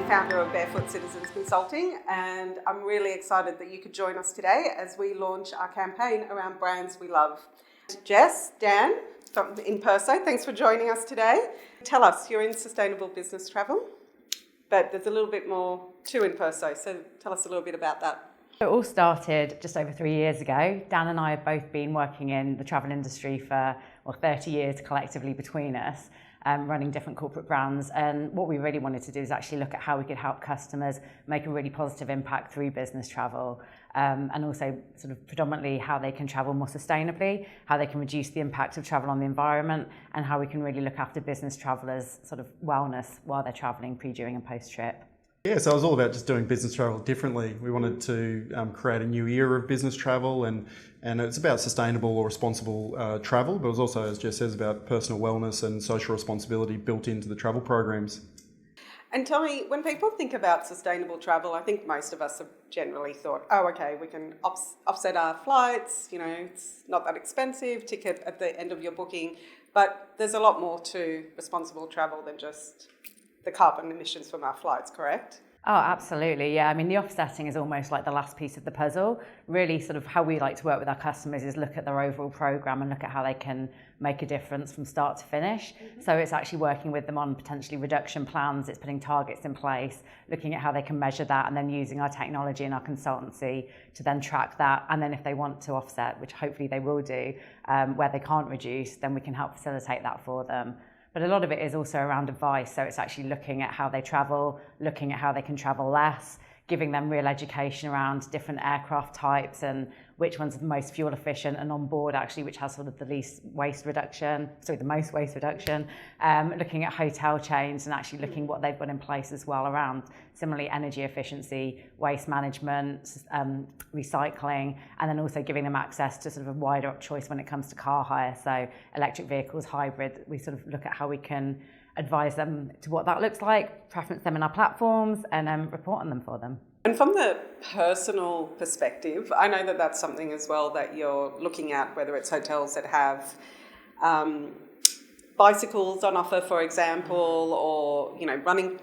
founder of Barefoot Citizens Consulting, and I'm really excited that you could join us today as we launch our campaign around brands we love. Jess, Dan from EnPerSo, thanks for joining us today. Tell us, you're in sustainable business travel, but there's a little bit more to EnPerSo, so tell us a little bit about that. It all started just over 3 years ago. Dan and I have both been working in the travel industry for 30 years collectively between us, running different corporate brands. And what we really wanted to do is actually look at how we could help customers make a really positive impact through business travel, and also sort of predominantly how they can travel more sustainably, how they can reduce the impact of travel on the environment, and how we can really look after business travellers' sort of wellness while they're travelling pre, during and post-trip. Yeah, so it was all about just doing business travel differently. We wanted to create a new era of business travel, and it's about sustainable or responsible travel, but it was also, as Jess says, about personal wellness and social responsibility built into the travel programs. And tell me, when people think about sustainable travel, I think most of us have generally thought, oh, okay, we can offset our flights, it's not that expensive, ticket at the end of your booking, but there's a lot more to responsible travel than just the carbon emissions from our flights, correct? Oh, absolutely. Yeah. I mean, the offsetting is almost like the last piece of the puzzle. Really sort of how we like to work with our customers is look at their overall program and look at how they can make a difference from start to finish. Mm-hmm. So it's actually working with them on potentially reduction plans. It's putting targets in place, looking at how they can measure that, and then using our technology and our consultancy to then track that. And then if they want to offset, which hopefully they will do, where they can't reduce, then we can help facilitate that for them. But a lot of it is also around advice. So it's actually looking at how they travel, looking at how they can travel less, giving them real education around different aircraft types and which ones are the most fuel efficient and on board actually, which has sort of the most waste reduction, looking at hotel chains and actually looking what they've got in place as well around similarly energy efficiency, waste management, recycling, and then also giving them access to sort of a wider choice when it comes to car hire. So electric vehicles, hybrid, we sort of look at how we can advise them to what that looks like, preference them in our platforms, and report on them for them. And from the personal perspective, I know that that's something as well that you're looking at, whether it's hotels that have bicycles on offer, for example, or running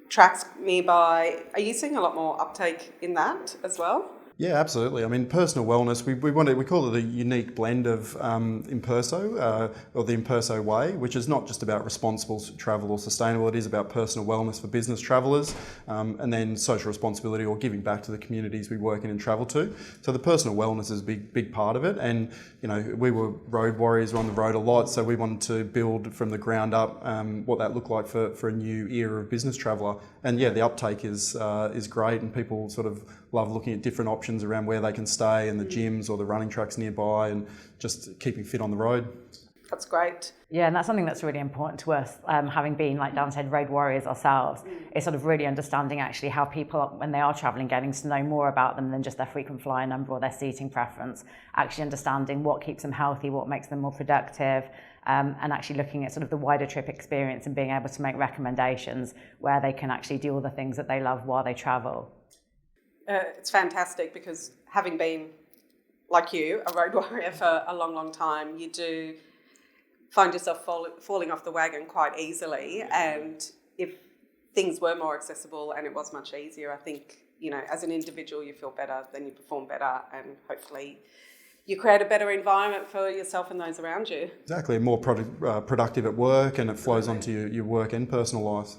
tracks nearby. Are you seeing a lot more uptake in that as well? Yeah, absolutely. I mean, personal wellness, we call it a unique blend of EnPerSo, or the EnPerSo way, which is not just about responsible travel or sustainable, it is about personal wellness for business travellers, and then social responsibility or giving back to the communities we work in and travel to. So the personal wellness is a big part of it, and we were road warriors, we're on the road a lot, so we wanted to build from the ground up what that looked like for a new era of business traveller. And yeah, the uptake is great, and people sort of love looking at different options around where they can stay and the gyms or the running tracks nearby and just keeping fit on the road. That's great. Yeah, and that's something that's really important to us, having been, like Dan said, road warriors ourselves, is sort of really understanding actually how people, when they are travelling, getting to know more about them than just their frequent flyer number or their seating preference, actually understanding what keeps them healthy, what makes them more productive, and actually looking at sort of the wider trip experience and being able to make recommendations where they can actually do all the things that they love while they travel. It's fantastic because having been, like you, a road warrior for a long time, you do find yourself falling off the wagon quite easily. And if things were more accessible and it was much easier, I think, as an individual, you feel better, then you perform better, and hopefully you create a better environment for yourself and those around you. Exactly, more productive at work, and it flows onto your work and personal life.